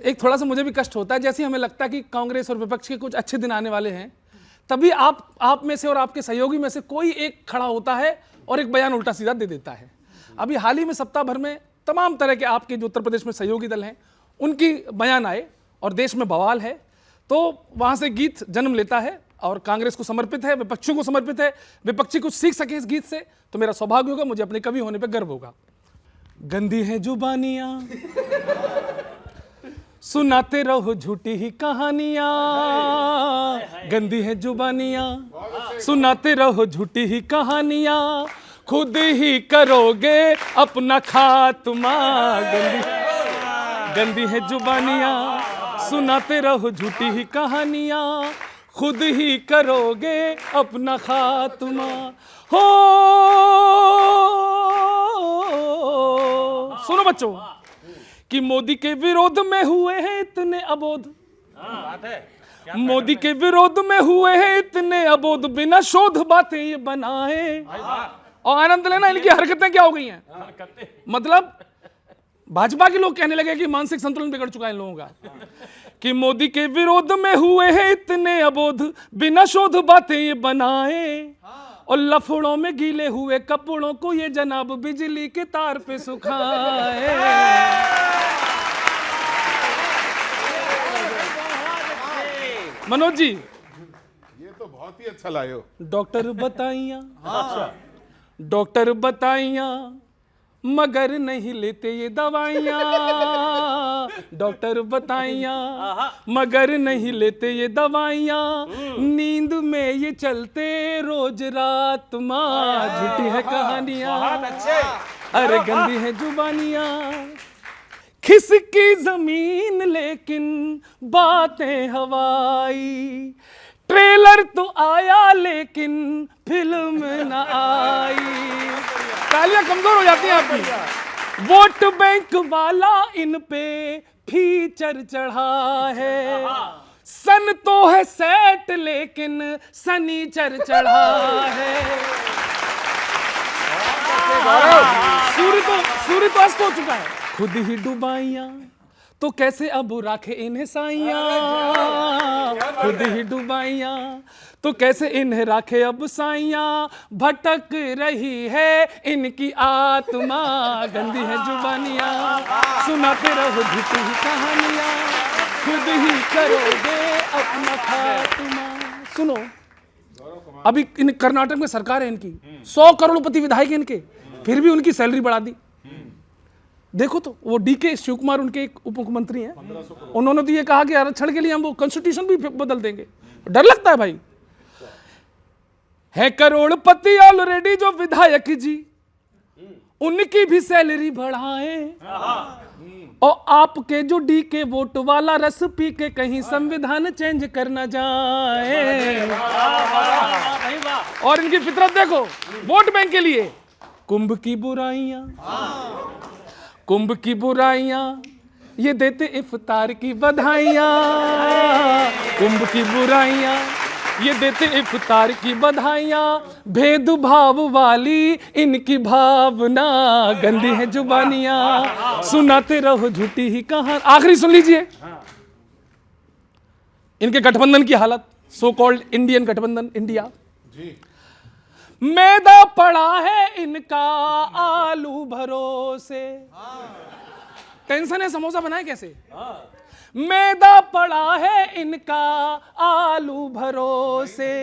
एक थोड़ा सा मुझे भी कष्ट होता है, जैसे हमें लगता है कि कांग्रेस और विपक्ष के कुछ अच्छे दिन आने वाले हैं, तभी आप में से और आपके सहयोगी में से कोई एक खड़ा होता है और एक बयान उल्टा सीधा दे देता है। अभी हाल ही में सप्ताह भर में तमाम तरह के आपके जो उत्तर प्रदेश में सहयोगी दल हैं उनकी बयान आए और देश में बवाल है, तो वहां से गीत जन्म लेता है और कांग्रेस को समर्पित है, विपक्षियों को समर्पित है। विपक्षी कुछ सीख सके इस गीत से तो मेरा सौभाग्य होगा, मुझे अपने कवि होने पर गर्व होगा। गंदी है जुबानियां, सुनाते रहो झूठी ही कहानियां। गंदी है जुबानियां, सुनाते रहो झूठी ही कहानियां। खुद ही करोगे अपना खात्मा। गंदी है जुबानियां, सुनाते रहो झूठी ही कहानियां। खुद ही करोगे अपना खात्मा। हो सुनो बच्चों कि मोदी के विरोध में हुए हैं इतने अबोध। मोदी के विरोध में हुए हैं इतने अबोध, बिना शोध बातें ये बनाए। और आनंद लेना, इनकी हरकतें क्या हो गई हैं। मतलब भाजपा के लोग कहने लगे कि मानसिक संतुलन बिगड़ चुका है इन लोगों का, कि मोदी के विरोध में हुए हैं इतने अबोध, बिना शोध बातें ये बनाए। और लफड़ों में गीले हुए कपड़ों को ये जनाब बिजली के तार पे सुखाए। मनोज जी, ये तो बहुत ही अच्छा लाए हो। डॉक्टर बताइया, डॉक्टर बताइया मगर नहीं लेते ये दवाइयाँ। डॉक्टर बताइया मगर नहीं लेते ये दवाइयाँ। नींद में ये चलते रोज रात माँ, झूठी है कहानियाँ। अरे गंदी है जुबानियाँ, खिसकी जमीन लेकिन बातें हवाई। ट्रेलर तो आया लेकिन फिल्म न आई। तालियां कमजोर हो जाती हैं आपकी। वोट बैंक वाला इन पे फीचर चढ़ा है। सन तो है सेट लेकिन सनीचर चढ़ा है। सूर्य तो अस्त हो चुका है। खुद ही डुबाइयां तो कैसे अब राखे इन्हें साइयां। खुद ही डुबाइयां तो कैसे इन्हें राखे अब साइयां। भटक रही है इनकी आत्मा। गंदी है जुबानियां, सुनाते रहो झूठी ही कहानियां। खुद ही करोगे अपना खात्मा। सुनो, अभी इन कर्नाटक में सरकार है इनकी, 100 करोड़पति विधायक इनके, फिर भी उनकी सैलरी बढ़ा दी। देखो तो वो डीके शिव कुमार उनके एक उप मुख्यमंत्री हैं, उन्होंने तो ये कहा कि आरक्षण के लिए हम वो कॉन्स्टिट्यूशन भी बदल देंगे। डर लगता है भाई। है करोड़पति ऑलरेडी जो विधायक जी, उनकी भी सैलरी बढ़ाएं। और आपके जो डीके वोट वाला रस पी के कहीं संविधान चेंज करना जाए। और इनकी फितरत देखो, वोट बैंक के लिए कुंभ की बुराइयां, कुंभ की बुराइयां ये देते इफ्तार की बधाइयां। कुंभ की बुराइयां ये देते इफ्तार की बधाइयां। भेदभाव वाली इनकी भावना। गंदी है जुबानियां, सुनाते रहो झूठी ही कहानी। आखिरी सुन लीजिए इनके गठबंधन की हालत, सो कॉल्ड इंडियन गठबंधन इंडिया। मैदा पड़ा है इनका आलू भरोसे। टेंशन है समोसा बनाए कैसे। मैदा पड़ा है इनका आलू भरोसे।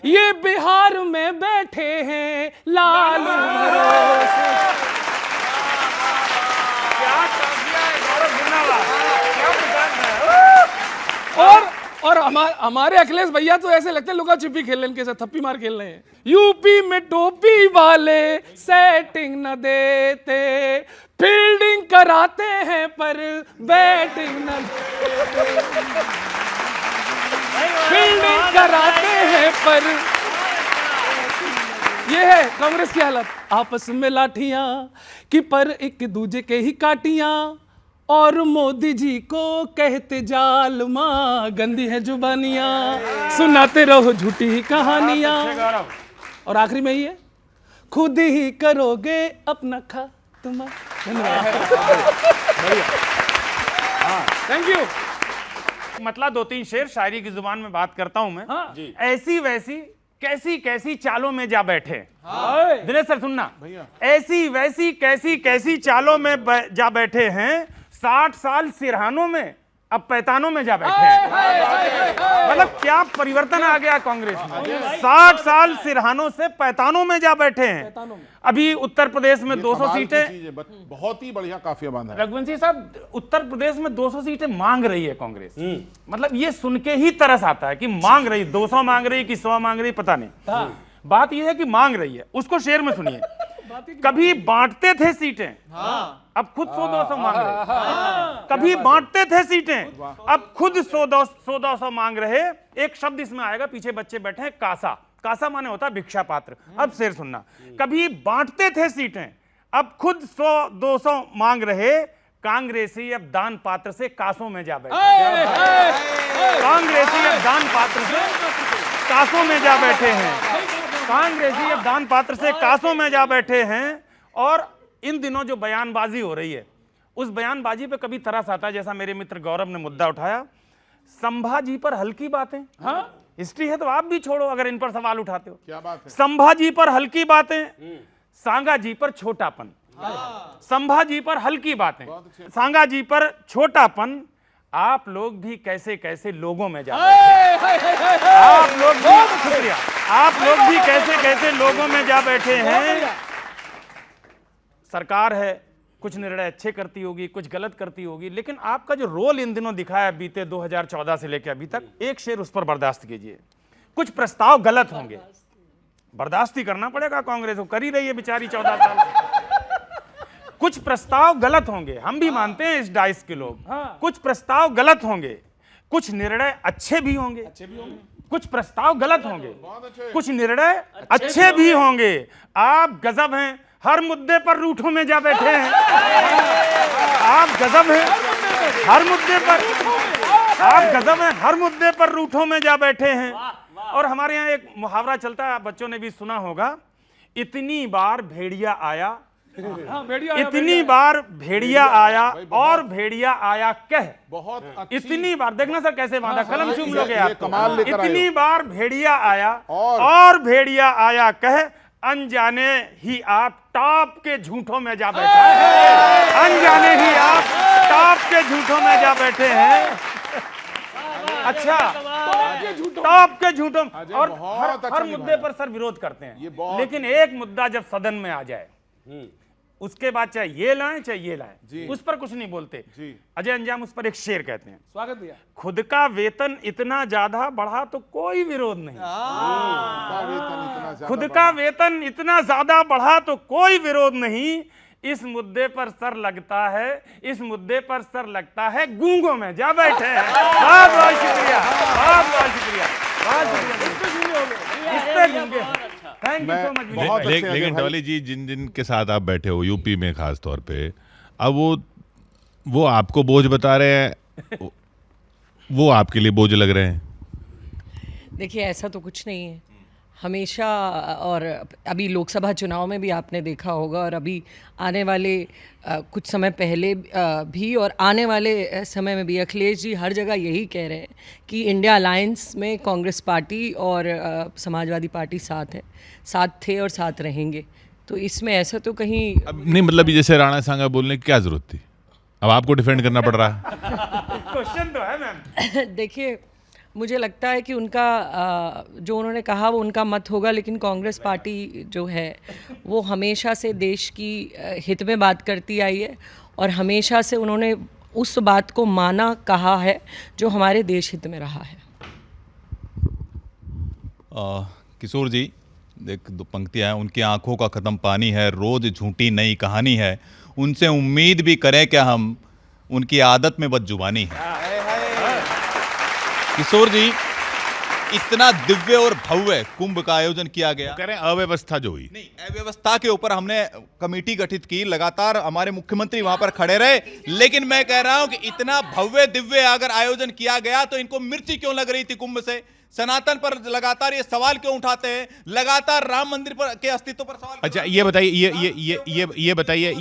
ये बिहार में बैठे हैं लालू भरोसे। और हमारे अखिलेश भैया तो ऐसे लगते हैं लुका छिपी खेल रहे हैं, इनके साथ थप्पी मार खेल रहे हैं। यूपी में टोपी वाले सेटिंग न देते, फील्डिंग कराते हैं पर बैटिंग न फील्डिंग कराते हैं पर। ये है कांग्रेस की हालत। आपस में लाठियां कि पर एक दूजे के ही काटियां। और मोदी जी को कहते जालमा। गंदी है जुबानियां, सुनाते रहो झूठी ही कहानियां। और आखिरी में ही है, खुद ही करोगे अपना खात्मा। धन्यवाद। Thank you. मतलब 2-3 शेर शायरी की जुबान में बात करता हूं मैं। हाँ। ऐसी वैसी कैसी कैसी चालों में जा बैठे। हाँ। दिनेश सर सुनना भैया। ऐसी वैसी कैसी कैसी चालों में जा बैठे हैं, 60 साल सिरहानों में अब पैतानों में जा बैठे हैं। मतलब क्या परिवर्तन आ गया कांग्रेस में। 60 साल सिरहानों से पैतानों में जा बैठे हैं। अभी उत्तर प्रदेश में 200 सीटें, बहुत ही बढ़िया काफिया बांधा है। रघुवंशी साहब, उत्तर प्रदेश में 200 सीटें मांग रही है कांग्रेस। मतलब ये सुन के ही तरस आता है कि मांग रही, 200 मांग रही कि 100 मांग रही, पता नहीं। बात यह है कि मांग रही है। उसको शेर में सुनिए। कभी बांटते थे सीटें, अब खुद 100-200 मांग रहे। कभी बांटते थे सीटें, अब खुद 100-200 मांग रहे। एक शब्द इसमें आएगा, पीछे बच्चे बैठे हैं, कासा। कासा माने होता है भिक्षा पात्र। अब शेर सुनना। कभी बांटते थे सीटें, अब खुद 100-200 मांग रहे। कांग्रेसी अब दान पात्र से कासों में जा बैठे। कांग्रेसी अब दान पात्र से कासों में जा बैठे हैं। कांग्रेसी अब दान पात्र से कासों में जा बैठे हैं। और इन दिनों जो बयानबाजी हो रही है, उस बयानबाजी पे कभी तरस आता है। जैसा मेरे मित्र गौरव ने मुद्दा उठाया, संभाजी पर हल्की बातें। हाँ, हिस्ट्री है तो आप भी छोड़ो अगर इन पर सवाल उठाते हो। क्या बात है। संभाजी पर हल्की बातें, सांगा जी पर छोटापन। संभाजी पर हल्की बातें, सांगा जी पर छोटापन। आप लोग भी कैसे कैसे लोगों में जा बैठे। आप लोग भी, शुक्रिया, आप लोग भी कैसे कैसे लोगों में जा बैठे हैं। सरकार है, कुछ निर्णय अच्छे करती होगी, कुछ गलत करती होगी, लेकिन आपका जो रोल इन दिनों दिखाया बीते 2014 से लेकर अभी तक, एक शेर उस पर बर्दाश्त कीजिए। कुछ प्रस्ताव गलत होंगे, बर्दाश्त ही करना पड़ेगा कांग्रेस को, कर ही रही है बेचारी 14 साल। कुछ प्रस्ताव गलत होंगे, हम भी मानते हैं इस डाइस के लोग। कुछ प्रस्ताव गलत होंगे, कुछ निर्णय अच्छे भी होंगे। कुछ प्रस्ताव गलत होंगे, कुछ निर्णय अच्छे भी होंगे। आप गजब हैं, हर मुद्दे पर रूठों में जा बैठे हैं। आप गजब हैं, हर मुद्दे पर, आप गजब हैं, हर मुद्दे पर रूठों में जा बैठे हैं। और हमारे यहाँ एक मुहावरा चलता है, बच्चों ने भी सुना होगा, इतनी बार भेड़िया आया, इतनी बार भेड़िया आया और भेड़िया आया कह। बहुत अच्छी। इतनी बार, देखना सर कैसे बांधा, कलम चूम लोगे आप। कमाल लेकर आए हो। इतनी बार भेड़िया आया और भेड़िया आया कह, अनजाने ही आप टॉप के झूठों में जा बैठे हैं। अनजाने ही आप टॉप के झूठों में जा बैठे हैं। अच्छा, टॉप के झूठों, और हर मुद्दे पर सर विरोध करते हैं। लेकिन एक मुद्दा जब सदन में आ जाए, उसके बाद चाहे ये लाएं चाहे ये लाएं, उस पर कुछ नहीं बोलते। अजय अंजाम उस पर एक शेर कहते हैं, स्वागत भैया। खुद का वेतन इतना ज्यादा बढ़ा तो कोई विरोध नहीं। खुद का वेतन इतना ज्यादा बढ़ा तो कोई विरोध नहीं। इस मुद्दे पर सर लगता है, इस मुद्दे पर सर लगता है गूंगों में जा बैठे हैं। बहुत बहुत शुक्रिया, बहुत बहुत शुक्रिया, बहुत शुक्रिया। इस पे गूंगे, थैंक यू सो मच। लेकिन टवाली जी, जिन जिन के साथ आप बैठे हो यूपी में खास तौर पे, अब वो आपको बोझ बता रहे हैं, वो आपके लिए बोझ लग रहे हैं? देखिए, ऐसा तो कुछ नहीं है। हमेशा, और अभी लोकसभा चुनाव में भी आपने देखा होगा, और अभी आने वाले कुछ समय पहले भी और आने वाले समय में भी अखिलेश जी हर जगह यही कह रहे हैं कि इंडिया अलायंस में कांग्रेस पार्टी और समाजवादी पार्टी साथ है, साथ थे और साथ रहेंगे। तो इसमें ऐसा तो कहीं अब नहीं, मतलब जैसे राणा सांगा बोलने की क्या जरूरत थी? अब आपको डिफेंड करना पड़ रहा है। क्वेश्चन तो है मैम। देखिए, मुझे लगता है कि उनका जो उन्होंने कहा वो उनका मत होगा, लेकिन कांग्रेस पार्टी जो है वो हमेशा से देश की हित में बात करती आई है, और हमेशा से उन्होंने उस बात को माना, कहा है जो हमारे देश हित में रहा है। किशोर जी, एक दो पंक्तियाँ हैं, उनकी आंखों का ख़त्म पानी है, रोज़ झूठी नई कहानी है, उनसे उम्मीद भी करें क्या हम, उनकी आदत में बदजुबानी है। किशोर जी, इतना दिव्य और भव्य कुंभ का आयोजन किया गया, कह रहे हैं अव्यवस्था जो हुई, नहीं, अव्यवस्था के ऊपर हमने कमेटी गठित की, लगातार हमारे मुख्यमंत्री वहां पर खड़े रहे, लेकिन मैं कह रहा हूं कि इतना भव्य दिव्य अगर आयोजन किया गया तो इनको मिर्ची क्यों लग रही थी कुंभ से? सनातन पर लगातार ये सवाल क्यों उठाते हैं? लगातार राम मंदिर पर के अस्तित्व पर सवाल। अच्छा, ये बताइए, ये बताइए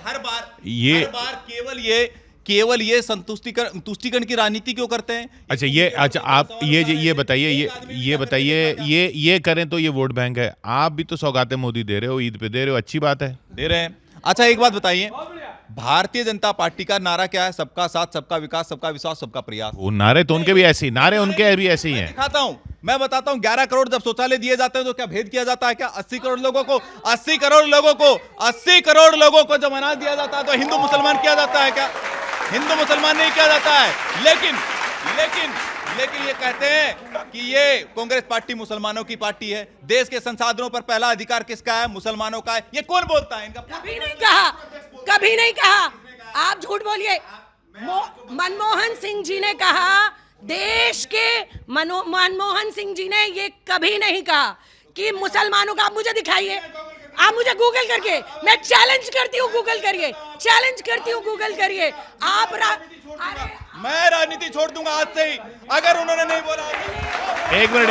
हर बार केवल ये केवल ये तुष्टीकरण की राजनीति क्यों करते हैं? अच्छा आप ये बताइए ये करें तो ये वोट बैंक है। आप भी तो सौगातें मोदी दे रहे हो, ईद पे दे रहे हो, अच्छी बात है, दे रहे हैं। अच्छा एक बात बताइए, भारतीय जनता पार्टी का नारा क्या है? सबका साथ, सबका विकास, सबका विश्वास, सबका प्रयास। वो नारे तो उनके भी ऐसे ही, नारे उनके भी ऐसे ही हैं। दिखाता हूं, मैं बताता हूं। 11 करोड़ जब शौचालय दिए जाते हैं तो क्या भेद किया जाता है क्या? 80 करोड़ लोगों को 80 करोड़ लोगों को जब अनाज दिया जाता है तो हिंदू मुसलमान किया जाता है क्या? हिंदू मुसलमान नहीं किया जाता है। लेकिन ये कहते हैं कि ये कांग्रेस पार्टी मुसलमानों की पार्टी है। देश के संसाधनों पर पहला अधिकार किसका है? मुसलमानों का है। ये कौन बोलता है? इनका कभी नहीं कहा। आप झूठ बोलिए। मनमोहन सिंह जी ने कहा, देश के मनमोहन सिंह जी ने ये कभी नहीं कहा कि मुसलमानों का। आप मुझे दिखाइए, आप मुझे गूगल करके, मैं चैलेंज करती हूँ, गूगल करिए। आप मैं राजनीति छोड़ दूंगा आज से ही अगर उन्होंने नहीं बोला। एक मिनट।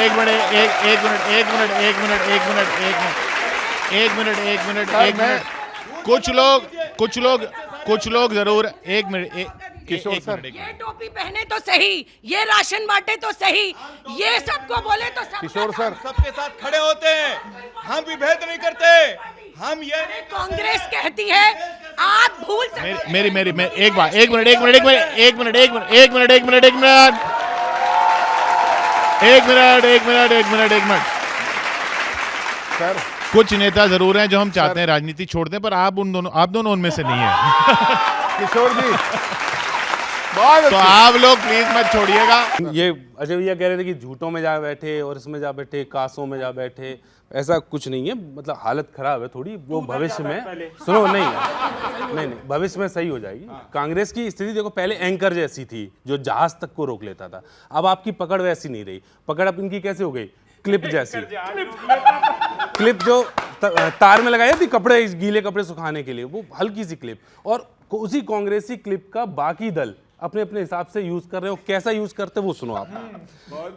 कुछ लोग जरूर एक मिनट। किशोर सर, ये टोपी पहने तो सही, ये राशन बांटे तो सही, ये सबको बोले तो सब। किशोर सर, सबके साथ खड़े होते हैं, हम विभेद नहीं करते। हम ये कांग्रेस कहती है आप भूल सकते। मेरी एक मिनट। सर कुछ नेता जरूर हैं जो हम चाहते हैं राजनीति छोड़ दें, पर आप दोनों उनमें से नहीं है। किशोर जी बहुत तो आप लोग प्लीज मत छोड़िएगा। ये अजय भैया कह रहे थे कि झूठों में जा बैठे और इसमें जा बैठे, कासों में जा बैठे। ऐसा कुछ नहीं है, मतलब हालत खराब है थोड़ी। वो भविष्य में सुनो, नहीं, भविष्य में सही हो जाएगी। कांग्रेस की स्थिति देखो, पहले एंकर जैसी थी जो जहाज तक को रोक लेता था। अब आपकी पकड़ वैसी नहीं रही। पकड़ अब इनकी कैसे हो गई? क्लिप जैसी। क्लिप जो तार में लगाई थी कपड़े, गीले कपड़े सुखाने के लिए, वो हल्की सी क्लिप। और उसी कांग्रेसी क्लिप का बाकी दल अपने अपने हिसाब से यूज कर रहे हो। कैसा यूज करते वो सुनो आप।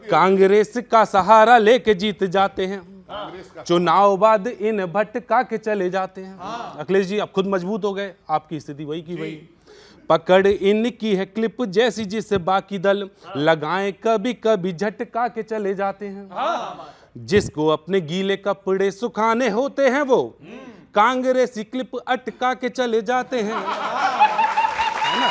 कांग्रेस का सहारा लेके जीत जाते हैं, चुनाव बाद इन भटका के चले जाते हैं। अखिलेश जी आप खुद मजबूत हो गए, आपकी स्थिति वही की वही। पकड़ इनकी है क्लिप जैसी जिससे बाकी दल लगाएं कभी कभी झटका के चले जाते हैं। जिसको अपने गीले कपड़े सुखाने होते हैं वो कांग्रेसी क्लिप अटका के चले जाते हैं, है ना?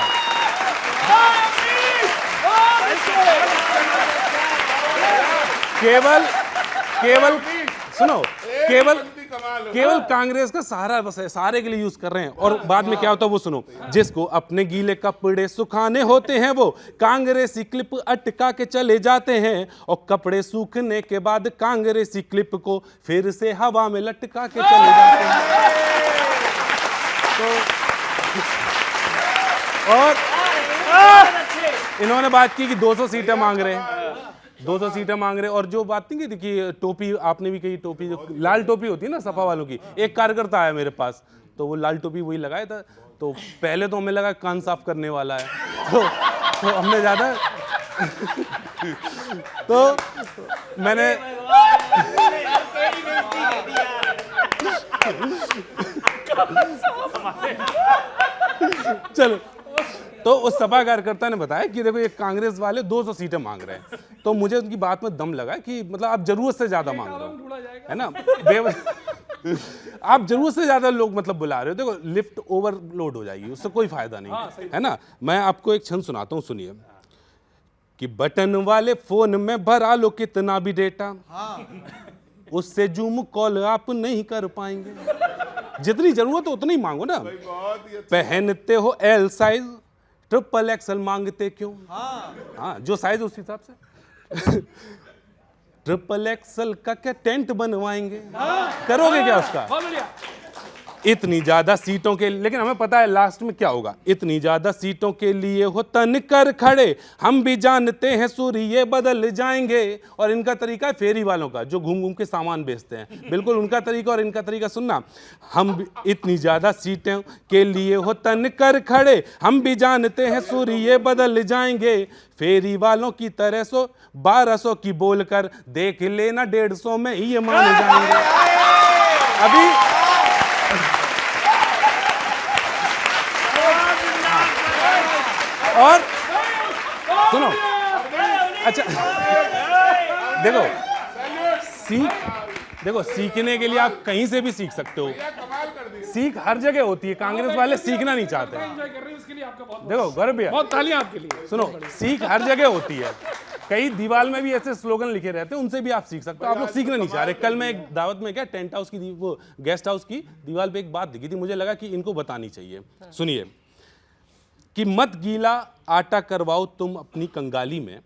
केवल सुनो, केवल कांग्रेस का सहारा बस है, सहारे के लिए यूज कर रहे हैं। और बाद में क्या होता है वो सुनो। जिसको अपने गीले कपड़े सुखाने होते हैं वो कांग्रेसी क्लिप अटका के चले जाते हैं, और कपड़े सूखने के बाद कांग्रेसी क्लिप को फिर से हवा में लटका के चले जाते हैं। तो और इन्होंने बात की कि 200 सीटें मांग रहे हैं, 200 सीटें मांग रहे। और जो बात नहीं की कि टोपी आपने भी कही, टोपी जो लाल टोपी होती है ना सपा वालों की, एक कार्यकर्ता आया मेरे पास तो वो लाल टोपी वही लगाया था। तो पहले तो हमें लगा कान साफ करने वाला है, तो हमने ज्यादा तो मैंने चलो, तो उस सपा कार्यकर्ता ने बताया कि देखो ये कांग्रेस वाले 200 सीटें मांग रहे हैं। तो मुझे उनकी बात में दम लगा कि मतलब आप जरूरत से ज्यादा मांग रहे हो, है ना? आप जरूरत से ज्यादा लोग मतलब बुला रहे हो। देखो लिफ्ट ओवरलोड हो जाएगी, उससे कोई फायदा नहीं, है ना? मैं आपको एक छंद सुनाता हूँ, सुनिए। कि बटन वाले फोन में भरा लो कितना भी डेटा, उससे जूम कॉल आप नहीं कर पाएंगे। जितनी जरूरत हो उतनी ही मांगो ना। पहनते हो एल साइज, ट्रिपल एक्सल मांगते क्यों? हाँ, जो साइज उस हिसाब से। ट्रिपल एक्सल का क्या टेंट बनवाएंगे? करोगे क्या उसका? इतनी ज्यादा सीटों के, लेकिन हमें पता है लास्ट में क्या होगा। इतनी ज्यादा सीटों के लिए हो तन कर खड़े, हम भी जानते हैं सूर्य ये बदल जाएंगे। और इनका तरीका है फेरी वालों का, जो घूम घूम के सामान बेचते हैं, बिल्कुल उनका तरीका। और इनका तरीका सुनना, हम भी इतनी ज्यादा सीटों के लिए हो तन कर खड़े, हम भी जानते हैं सूर्य ये बदल जाएंगे। फेरी वालों की तरह 1200 की बोलकर देख लेना 150 में ही ये मान जाएंगे। अभी और सुनो, अच्छा देखो सीखने के लिए आप कहीं से भी सीख सकते हो, सीख हर जगह होती है। कांग्रेस वाले सीखना नहीं चाहते। एंजॉय कर रहे हैं, उसके लिए आपका बहुत देखो गौरव भैया, बहुत तालियां आपके लिए। सुनो, सीख हर जगह होती है। कई दीवार में भी ऐसे स्लोगन लिखे रहते हैं, उनसे भी आप सीख सकते हो। आप लोग सीखना नहीं चाह रहे। कल मैं एक दावत में, क्या टेंट हाउस की, वो गेस्ट हाउस की दीवार पे एक बात दिखी थी, मुझे लगा कि इनको बतानी चाहिए। सुनिए, कि मत गीला आटा करवाओ तुम अपनी कंगाली में,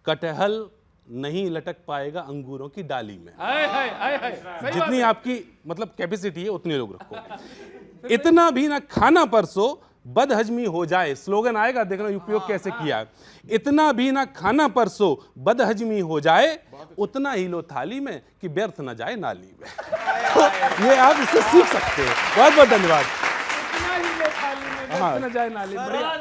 कटहल नहीं लटक पाएगा अंगूरों की डाली में। हाय हाय हाय हाय, सही बात जितनी है। आपकी मतलब कैपेसिटी है उतने लोग रखो। इतना भी ना खाना परसो बदहजमी हो जाए, स्लोगन आएगा, देखना उपयोग कैसे किया है। इतना भी ना खाना परसो बदहजमी हो जाए, उतना ही लो थाली में कि व्यर्थ न जाए नाली में। तो ये आप इससे सीख सकते हो। बहुत बहुत धन्यवाद। इतना ही लो थाली में, व्यर्थ न जाए नाली। बढ़िया।